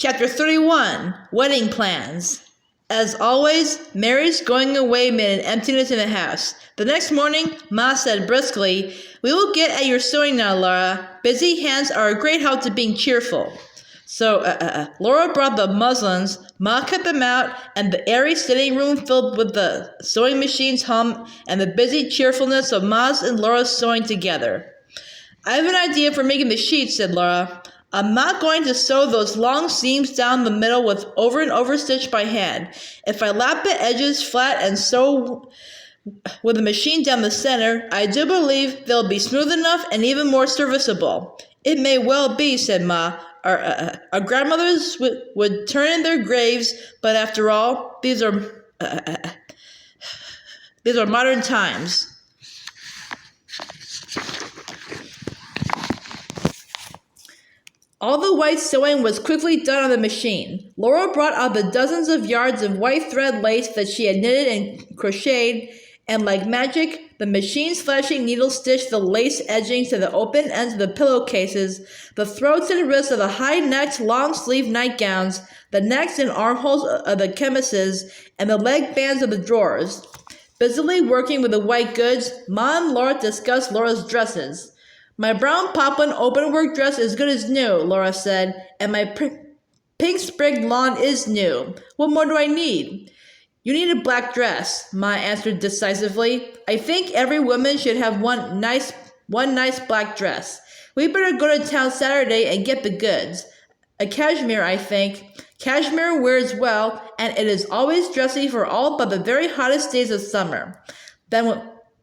Chapter 31, Wedding Plans. As always, Mary's going away made an emptiness in the house. The next morning, Ma said briskly, "We will get at your sewing now, Laura. Busy hands are a great help to being cheerful." So, Laura brought the muslins, Ma cut them out, and the airy sitting room filled with the sewing machine's hum and the busy cheerfulness of Ma's and Laura's sewing together. "I have an idea for making the sheets," said Laura. "I'm not going to sew those long seams down the middle with over and over stitch by hand. If I lap the edges flat and sew with the machine down the center, I do believe they'll be smooth enough and even more serviceable." "It may well be," said Ma. Our grandmothers would turn in their graves, but after all, these are modern times." All the white sewing was quickly done on the machine. Laura brought out the dozens of yards of white thread lace that she had knitted and crocheted, and like magic, the machine's flashing needles stitched the lace edgings to the open ends of the pillowcases, the throats and wrists of the high-necked, long-sleeved nightgowns, the necks and armholes of the chemises, and the leg bands of the drawers. Busily working with the white goods, Ma and Laura discussed Laura's dresses. "My brown poplin open-work dress is good as new," Laura said, "and my pink-sprigged lawn is new. What more do I need?" "You need a black dress," Ma answered decisively. "I think every woman should have one nice black dress. We better go to town Saturday and get the goods. A cashmere, I think. Cashmere wears well, and it is always dressy for all but the very hottest days of summer.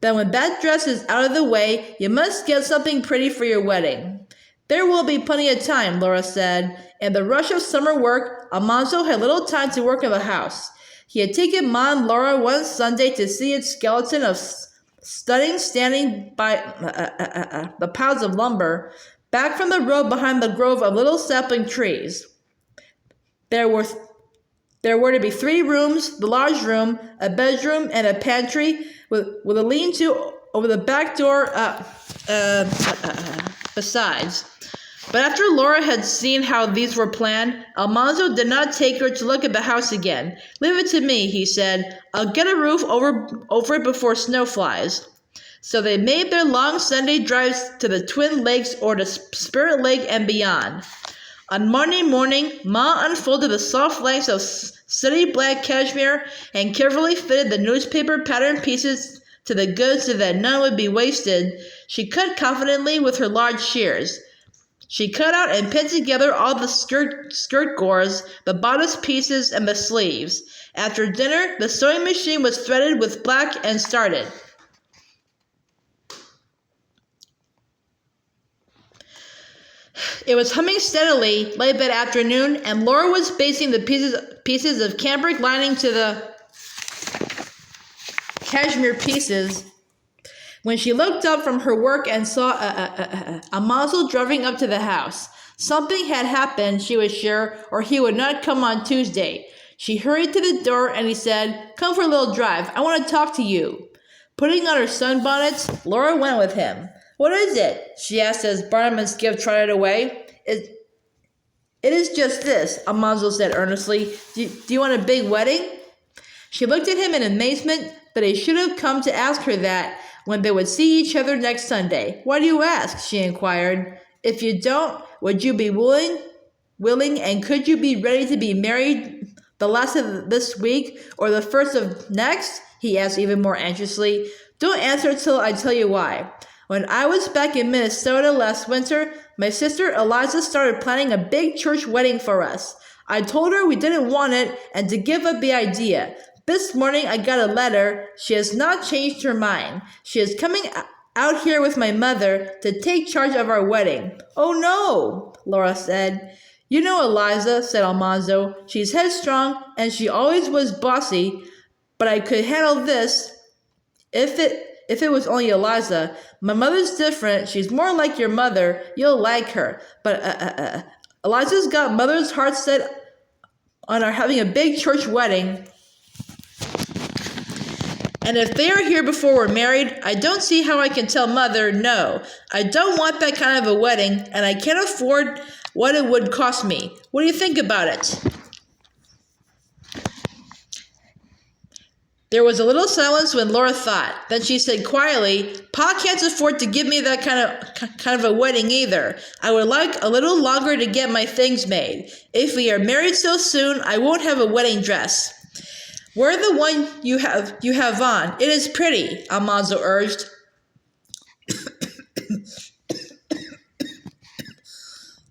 Then when that dress is out of the way, you must get something pretty for your wedding." "There will be plenty of time," Laura said. In the rush of summer work, Almanzo had little time to work in the house. He had taken Ma and Laura one Sunday to see its skeleton of studding standing by the piles of lumber, back from the road behind the grove of little sapling trees. There were to be 3 rooms, the large room, a bedroom, and a pantry, with a lean-to over the back door besides. But after Laura had seen how these were planned, Almanzo did not take her to look at the house again. "Leave it to me," he said. "I'll get a roof over it before snow flies." So they made their long Sunday drives to the Twin Lakes or to Spirit Lake and beyond. On Monday morning, Ma unfolded the soft lengths of sooty black cashmere and carefully fitted the newspaper pattern pieces to the goods so that none would be wasted. She cut confidently with her large shears. She cut out and pinned together all the skirt gores, the bodice pieces, and the sleeves. After dinner, the sewing machine was threaded with black and started. It was humming steadily late that afternoon, and Laura was basting the pieces of cambric lining to the cashmere pieces when she looked up from her work and saw a muzzle driving up to the house. Something had happened, she was sure, or he would not come on Tuesday. She hurried to the door and he said, "Come for a little drive. I want to talk to you." Putting on her sunbonnet, Laura went with him. "What is it?" she asked as Barnum's gift trotted away. It is just this," Almanzo said earnestly. Do you want a big wedding?" She looked at him in amazement, but he should have come to ask her that when they would see each other next Sunday. "Why do you ask?" she inquired. "If you don't, would you be willing, and could you be ready to be married the last of this week or the first of next?" he asked even more anxiously. "Don't answer till I tell you why. When I was back in Minnesota last winter, my sister Eliza started planning a big church wedding for us. I told her we didn't want it and to give up the idea. This morning I got a letter. She has not changed her mind. She is coming out here with my mother to take charge of our wedding." "Oh no," Laura said. "You know Eliza," said Almanzo. "She's headstrong and she always was bossy, but I could handle this if it was only Eliza. My mother's different. She's more like your mother. You'll like her. But Eliza's got mother's heart set on our having a big church wedding. And if they are here before we're married, I don't see how I can tell Mother, no, I don't want that kind of a wedding, and I can't afford what it would cost me. What do you think about it? There was a little silence when Laura thought. Then she said quietly, Pa can't afford to give me that kind of a wedding either. I would like a little longer to get my things made. If we are married so soon, I won't have a wedding dress. Wear the one you have on. It is pretty, Almanzo urged.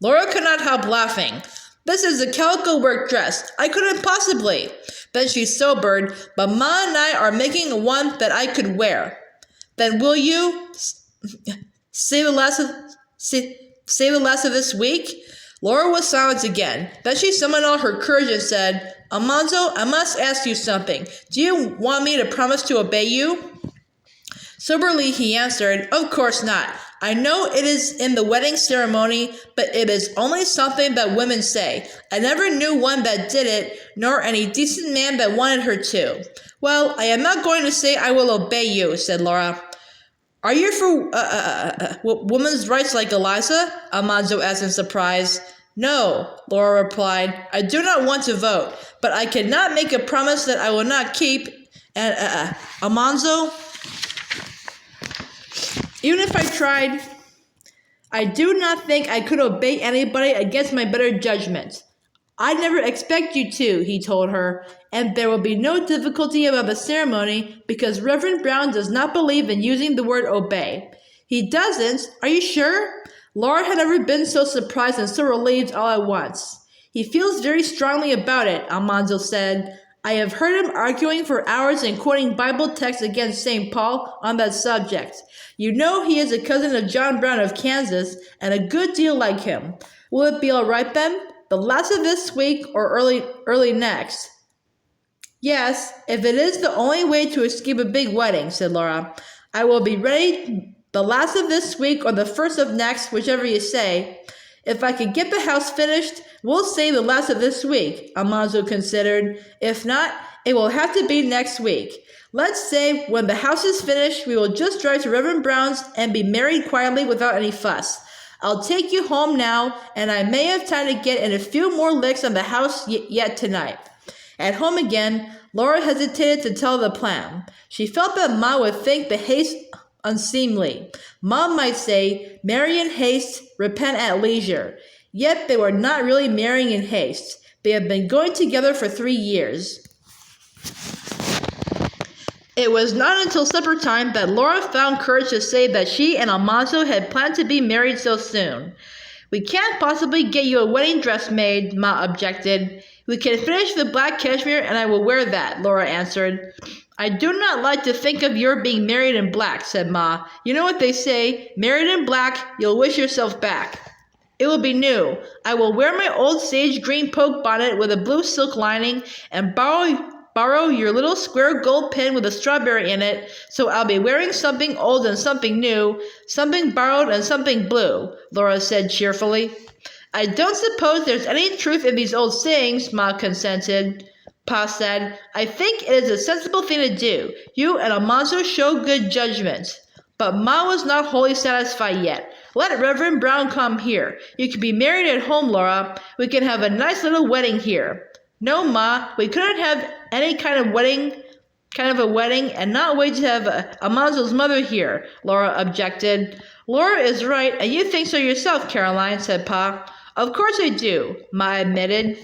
Laura could not help laughing. This is a calico work dress. I couldn't possibly. Then she sobered, but Ma and I are making one that I could wear. Then will you say the last of this week? Laura was silent again. Then she summoned all her courage and said, Almanzo, I must ask you something. Do you want me to promise to obey you? Soberly he answered, Of course not. I know it is in the wedding ceremony, but it is only something that women say. I never knew one that did it, nor any decent man that wanted her to. Well, I am not going to say I will obey you, said Laura. Are you for women's rights like Eliza? Almanzo asked in surprise. No, Laura replied. I do not want to vote, but I cannot make a promise that I will not keep. And Almanzo, even if I tried, I do not think I could obey anybody against my better judgment. I never expect you to, he told her, and there will be no difficulty about the ceremony because Reverend Brown does not believe in using the word obey. He doesn't? Are you sure? Laura had never been so surprised and so relieved all at once. He feels very strongly about it, Almanzo said. I have heard him arguing for hours and quoting Bible texts against St. Paul on that subject. You know he is a cousin of John Brown of Kansas and a good deal like him. Will it be all right then? The last of this week or early next? Yes, if it is the only way to escape a big wedding, said Laura. I will be ready the last of this week or the first of next, whichever you say. If I could get the house finished, we'll say the last of this week, Almanzo considered. If not, it will have to be next week. Let's say when the house is finished, we will just drive to Reverend Brown's and be married quietly without any fuss. I'll take you home now, and I may have time to get in a few more licks on the house yet tonight. At home again, Laura hesitated to tell the plan. She felt that Ma would think the haste unseemly. Ma might say, marry in haste, repent at leisure. Yet they were not really marrying in haste. They had been going together for 3 years. It was not until supper time that Laura found courage to say that she and Almanzo had planned to be married so soon. We can't possibly get you a wedding dress made, Ma objected. We can finish the black cashmere and I will wear that, Laura answered. I do not like to think of your being married in black, said Ma. You know what they say, married in black, you'll wish yourself back. It will be new. I will wear my old sage green poke bonnet with a blue silk lining and borrow your little square gold pin with a strawberry in it, so I'll be wearing something old and something new, something borrowed and something blue, Laura said cheerfully. I don't suppose there's any truth in these old sayings, Ma consented. Pa said, I think it is a sensible thing to do. You and Almanzo show good judgment. But Ma was not wholly satisfied yet. Let Reverend Brown come here. You can be married at home, Laura. We can have a nice little wedding here. No, Ma, we couldn't have any kind of a wedding and not wait to have Almanzo's mother here, Laura objected. Laura is right, and you think so yourself, Caroline, said Pa. Of course I do, Ma admitted.